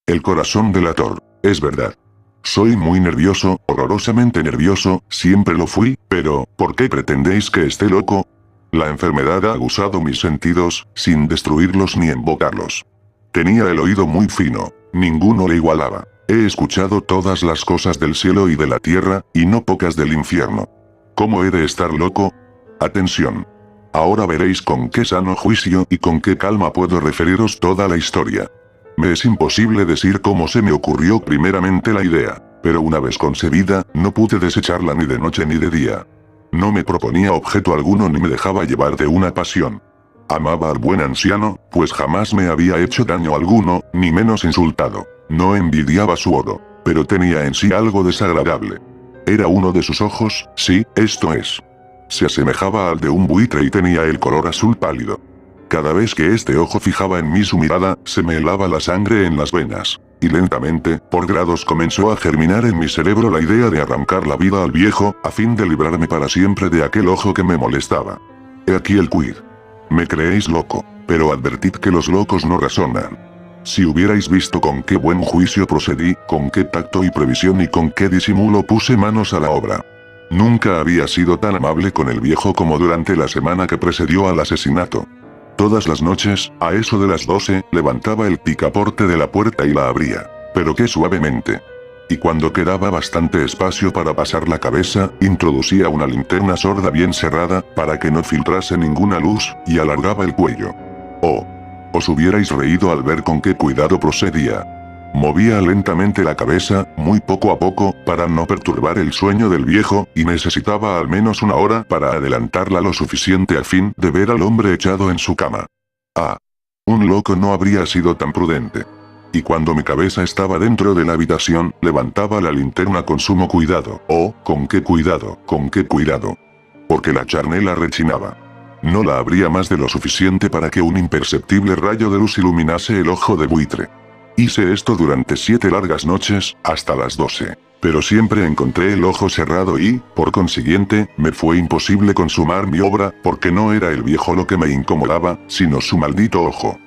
El corazón delator. Es verdad. Soy muy nervioso, horrorosamente nervioso, siempre lo fui, pero, ¿por qué pretendéis que esté loco? La enfermedad ha aguzado mis sentidos, sin destruirlos ni invocarlos. Tenía el oído muy fino, ninguno le igualaba. He escuchado todas las cosas del cielo y de la tierra, y no pocas del infierno. ¿Cómo he de estar loco? Atención. Ahora veréis con qué sano juicio y con qué calma puedo referiros toda la historia. Me es imposible decir cómo se me ocurrió primeramente la idea, pero una vez concebida, no pude desecharla ni de noche ni de día. No me proponía objeto alguno ni me dejaba llevar de una pasión. Amaba al buen anciano, pues jamás me había hecho daño alguno, ni menos insultado. No envidiaba su oro, pero tenía en sí algo desagradable. Era uno de sus ojos, sí, esto es. Se asemejaba al de un buitre y tenía el color azul pálido. Cada vez que este ojo fijaba en mí su mirada, se me helaba la sangre en las venas. Y lentamente, por grados comenzó a germinar en mi cerebro la idea de arrancar la vida al viejo, a fin de librarme para siempre de aquel ojo que me molestaba. He aquí el quid. Me creéis loco, pero advertid que los locos no razonan. Si hubierais visto con qué buen juicio procedí, con qué tacto y previsión y con qué disimulo puse manos a la obra. Nunca había sido tan amable con el viejo como durante la semana que precedió al asesinato. Todas las noches, a eso de las 12, levantaba el picaporte de la puerta y la abría, pero qué suavemente. Y cuando quedaba bastante espacio para pasar la cabeza, introducía una linterna sorda bien cerrada, para que no filtrase ninguna luz, y alargaba el cuello. Oh. Os hubierais reído al ver con qué cuidado procedía. Movía lentamente la cabeza, muy poco a poco, para no perturbar el sueño del viejo, y necesitaba al menos una hora para adelantarla lo suficiente a fin de ver al hombre echado en su cama. Ah. Un loco no habría sido tan prudente. Y cuando mi cabeza estaba dentro de la habitación, levantaba la linterna con sumo cuidado. Oh, con qué cuidado, con qué cuidado. Porque la charnela rechinaba. No la abría más de lo suficiente para que un imperceptible rayo de luz iluminase el ojo de buitre. Hice esto durante 7 largas noches, hasta las 12. Pero siempre encontré el ojo cerrado y, por consiguiente, me fue imposible consumar mi obra, porque no era el viejo lo que me incomodaba, sino su maldito ojo.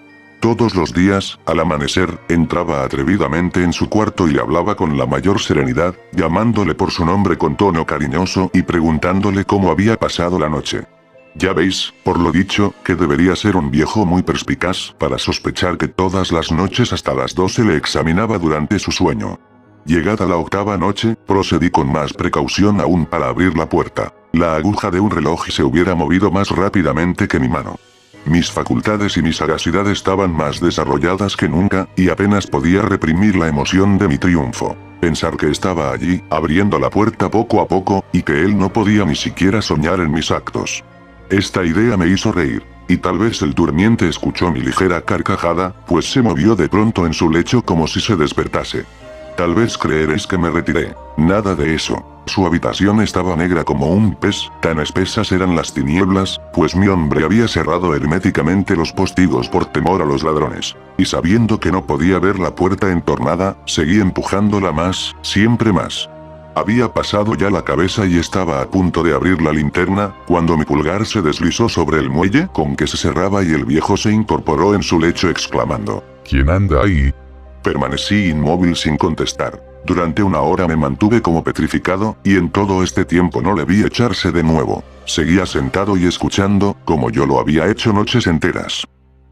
Todos los días, al amanecer, entraba atrevidamente en su cuarto y le hablaba con la mayor serenidad, llamándole por su nombre con tono cariñoso y preguntándole cómo había pasado la noche. Ya veis, por lo dicho, que debería ser un viejo muy perspicaz para sospechar que todas las noches hasta las 12 le examinaba durante su sueño. Llegada la 8ª noche, procedí con más precaución aún para abrir la puerta. La aguja de un reloj se hubiera movido más rápidamente que mi mano. Mis facultades y mi sagacidad estaban más desarrolladas que nunca, y apenas podía reprimir la emoción de mi triunfo. Pensar que estaba allí, abriendo la puerta poco a poco, y que él no podía ni siquiera soñar en mis actos. Esta idea me hizo reír, y tal vez el durmiente escuchó mi ligera carcajada, pues se movió de pronto en su lecho como si se despertase. Tal vez creeréis que me retiré. Nada de eso. Su habitación estaba negra como un pez, tan espesas eran las tinieblas, pues mi hombre había cerrado herméticamente los postigos por temor a los ladrones. Y sabiendo que no podía ver la puerta entornada, seguí empujándola más, siempre más. Había pasado ya la cabeza y estaba a punto de abrir la linterna, cuando mi pulgar se deslizó sobre el muelle con que se cerraba y el viejo se incorporó en su lecho exclamando: ¿Quién anda ahí? Permanecí inmóvil sin contestar. Durante una hora me mantuve como petrificado, y en todo este tiempo no le vi echarse de nuevo. Seguía sentado y escuchando, como yo lo había hecho noches enteras.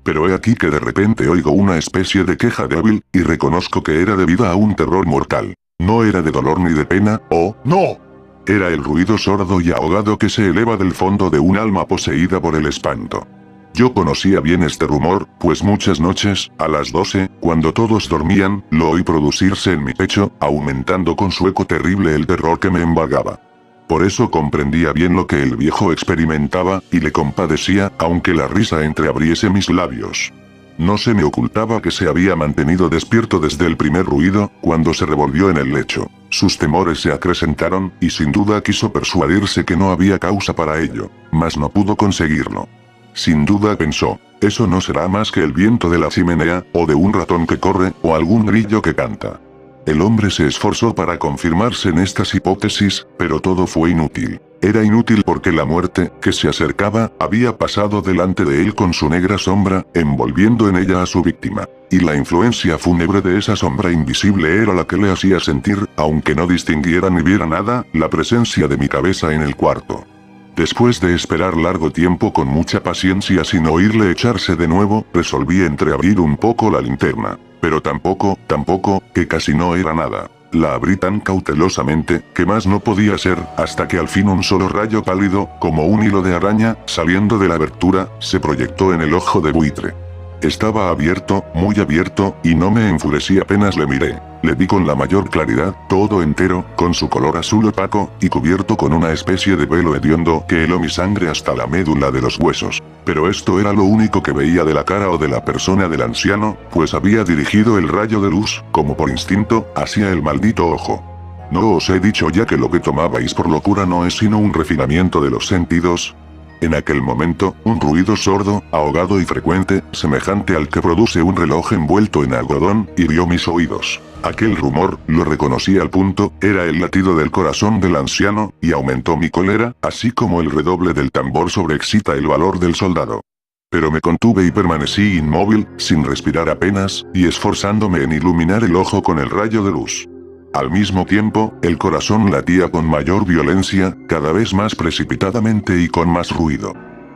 Pero he aquí que de repente oigo una especie de queja débil, y reconozco que era debida a un terror mortal. No era de dolor ni de pena, ¡oh, no! Era el ruido sordo y ahogado que se eleva del fondo de un alma poseída por el espanto. Yo conocía bien este rumor, pues muchas noches, a las 12, cuando todos dormían, lo oí producirse en mi pecho, aumentando con su eco terrible el terror que me embargaba. Por eso comprendía bien lo que el viejo experimentaba, y le compadecía, aunque la risa entreabriese mis labios. No se me ocultaba que se había mantenido despierto desde el primer ruido, cuando se revolvió en el lecho. Sus temores se acrecentaron, y sin duda quiso persuadirse que no había causa para ello, mas no pudo conseguirlo. Sin duda pensó, eso no será más que el viento de la chimenea, o de un ratón que corre, o algún grillo que canta. El hombre se esforzó para confirmarse en estas hipótesis, pero todo fue inútil. Era inútil porque la muerte, que se acercaba, había pasado delante de él con su negra sombra, envolviendo en ella a su víctima. Y la influencia fúnebre de esa sombra invisible era la que le hacía sentir, aunque no distinguiera ni viera nada, la presencia de mi cabeza en el cuarto. Después de esperar largo tiempo con mucha paciencia sin oírle echarse de nuevo, resolví entreabrir un poco la linterna. Pero tampoco, que casi no era nada. La abrí tan cautelosamente, que más no podía ser, hasta que al fin un solo rayo pálido, como un hilo de araña, saliendo de la abertura, se proyectó en el ojo de buitre. Estaba abierto, muy abierto, y no me enfurecí apenas le miré. Le vi con la mayor claridad, todo entero, con su color azul opaco, y cubierto con una especie de velo hediondo que heló mi sangre hasta la médula de los huesos. Pero esto era lo único que veía de la cara o de la persona del anciano, pues había dirigido el rayo de luz, como por instinto, hacia el maldito ojo. ¿No os he dicho ya que lo que tomabais por locura no es sino un refinamiento de los sentidos? En aquel momento, un ruido sordo, ahogado y frecuente, semejante al que produce un reloj envuelto en algodón, hirió mis oídos. Aquel rumor, lo reconocí al punto, era el latido del corazón del anciano, y aumentó mi cólera, así como el redoble del tambor sobreexcita el valor del soldado. Pero me contuve y permanecí inmóvil, sin respirar apenas, y esforzándome en iluminar el ojo con el rayo de luz. Al mismo tiempo, el corazón latía con mayor violencia, cada vez más precipitadamente y con más ruido.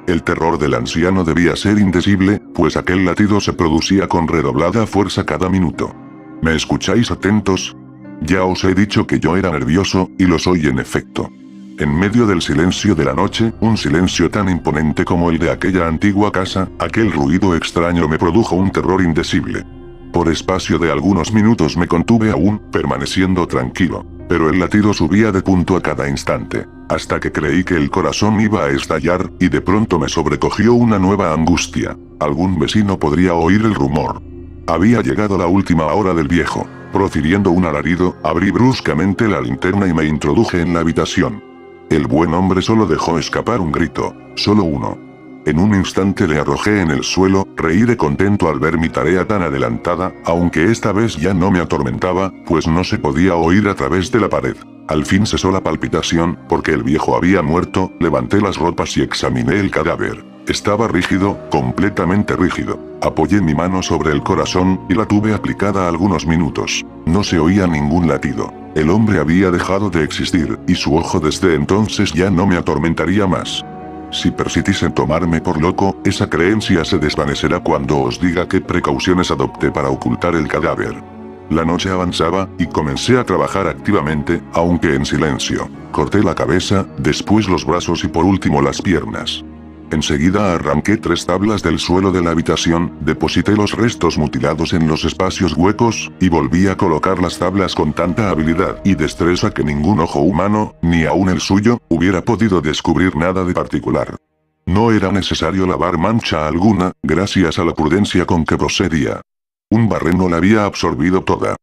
El terror del anciano debía ser indecible, pues aquel latido se producía con redoblada fuerza cada minuto. ¿Me escucháis atentos? Ya os he dicho que yo era nervioso, y lo soy en efecto. En medio del silencio de la noche, un silencio tan imponente como el de aquella antigua casa, aquel ruido extraño me produjo un terror indecible. Por espacio de algunos minutos me contuve aún, permaneciendo tranquilo, pero el latido subía de punto a cada instante, hasta que creí que el corazón iba a estallar, y de pronto me sobrecogió una nueva angustia. Algún vecino podría oír el rumor. Había llegado la última hora del viejo. Profiriendo un alarido, abrí bruscamente la linterna y me introduje en la habitación. El buen hombre solo dejó escapar un grito, solo uno. En un instante le arrojé en el suelo, reí de contento al ver mi tarea tan adelantada, aunque esta vez ya no me atormentaba, pues no se podía oír a través de la pared. Al fin cesó la palpitación, porque el viejo había muerto, levanté las ropas y examiné el cadáver. Estaba rígido, completamente rígido. Apoyé mi mano sobre el corazón, y la tuve aplicada algunos minutos. No se oía ningún latido. El hombre había dejado de existir, y su ojo desde entonces ya no me atormentaría más. Si persistís en tomarme por loco, esa creencia se desvanecerá cuando os diga qué precauciones adopté para ocultar el cadáver. La noche avanzaba, y comencé a trabajar activamente, aunque en silencio. Corté la cabeza, después los brazos y por último las piernas. Enseguida arranqué 3 tablas del suelo de la habitación, deposité los restos mutilados en los espacios huecos, y volví a colocar las tablas con tanta habilidad y destreza que ningún ojo humano, ni aun el suyo, hubiera podido descubrir nada de particular. No era necesario lavar mancha alguna, gracias a la prudencia con que procedía. Un barreno la había absorbido toda.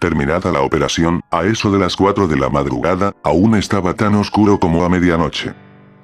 Terminada la operación, a eso de las 4 de la madrugada, aún estaba tan oscuro como a medianoche.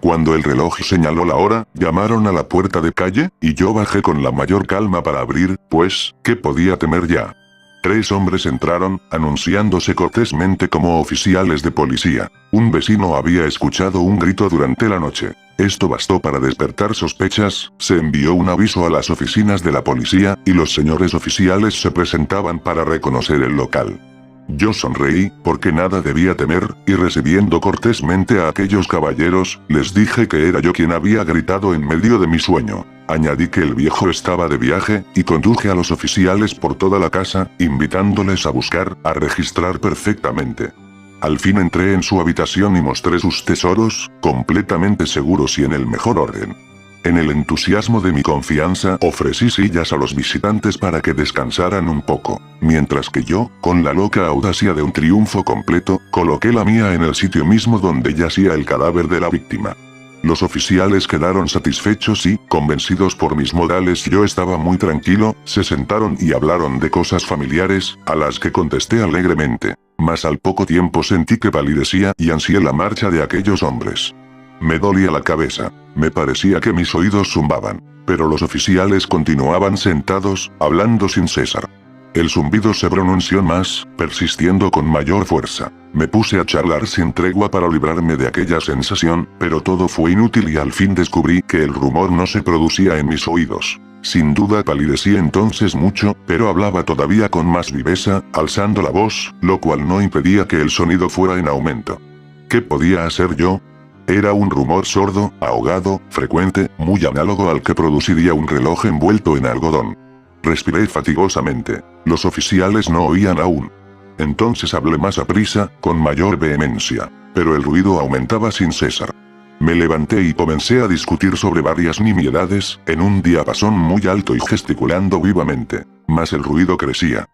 Cuando el reloj señaló la hora, llamaron a la puerta de calle, y yo bajé con la mayor calma para abrir, pues, ¿qué podía temer ya? 3 hombres entraron, anunciándose cortésmente como oficiales de policía. Un vecino había escuchado un grito durante la noche. Esto bastó para despertar sospechas, se envió un aviso a las oficinas de la policía, y los señores oficiales se presentaban para reconocer el local. Yo sonreí, porque nada debía temer, y recibiendo cortésmente a aquellos caballeros, les dije que era yo quien había gritado en medio de mi sueño. Añadí que el viejo estaba de viaje, y conduje a los oficiales por toda la casa, invitándoles a buscar, a registrar perfectamente. Al fin entré en su habitación y mostré sus tesoros, completamente seguros y en el mejor orden. En el entusiasmo de mi confianza, ofrecí sillas a los visitantes para que descansaran un poco, mientras que yo, con la loca audacia de un triunfo completo, coloqué la mía en el sitio mismo donde yacía el cadáver de la víctima. Los oficiales quedaron satisfechos y, convencidos por mis modales, yo estaba muy tranquilo, se sentaron y hablaron de cosas familiares, a las que contesté alegremente. Mas al poco tiempo sentí que palidecía y ansié la marcha de aquellos hombres. Me dolía la cabeza, me parecía que mis oídos zumbaban, Pero los oficiales continuaban sentados, hablando sin cesar. El zumbido se pronunció más, persistiendo con mayor fuerza. Me puse a charlar sin tregua para librarme de aquella sensación, pero todo fue inútil y al fin descubrí que el rumor no se producía en mis oídos. Sin duda palidecí entonces mucho, pero hablaba todavía con más viveza, alzando la voz, lo cual no impedía que el sonido fuera en aumento. ¿Qué podía hacer yo? Era un rumor sordo, ahogado, frecuente, muy análogo al que produciría un reloj envuelto en algodón. Respiré fatigosamente. Los oficiales no oían aún. Entonces hablé más aprisa, con mayor vehemencia. Pero el ruido aumentaba sin cesar. Me levanté y comencé a discutir sobre varias nimiedades, en un diapasón muy alto y gesticulando vivamente. Mas el ruido crecía.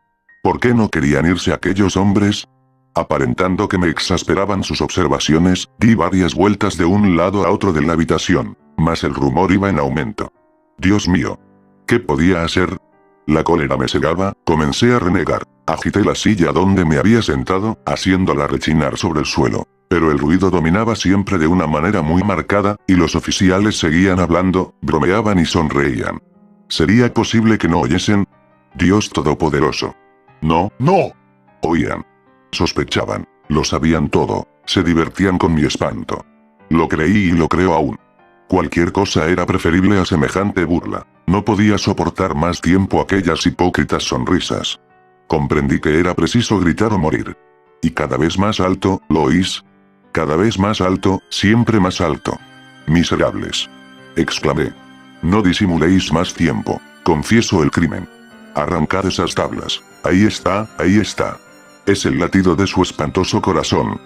¿Por qué no querían irse aquellos hombres? Aparentando que me exasperaban sus observaciones, di varias vueltas de un lado a otro de la habitación. Mas el rumor iba en aumento. Dios mío. ¿Qué podía hacer? La cólera me cegaba, comencé a renegar. Agité la silla donde me había sentado, haciéndola rechinar sobre el suelo. Pero el ruido dominaba siempre de una manera muy marcada, y los oficiales seguían hablando, bromeaban y sonreían. ¿Sería posible que no oyesen? Dios Todopoderoso. No, no. Oían. Sospechaban. Lo sabían todo. Se divertían con mi espanto. Lo creí y lo creo aún. Cualquier cosa era preferible a semejante burla. No podía soportar más tiempo aquellas hipócritas sonrisas. Comprendí que era preciso gritar o morir. Y cada vez más alto, ¿lo oís? Cada vez más alto, siempre más alto. Miserables. Exclamé. No disimuléis más tiempo. Confieso el crimen. Arrancad esas tablas. Ahí está, ahí está. Es el latido de su espantoso corazón.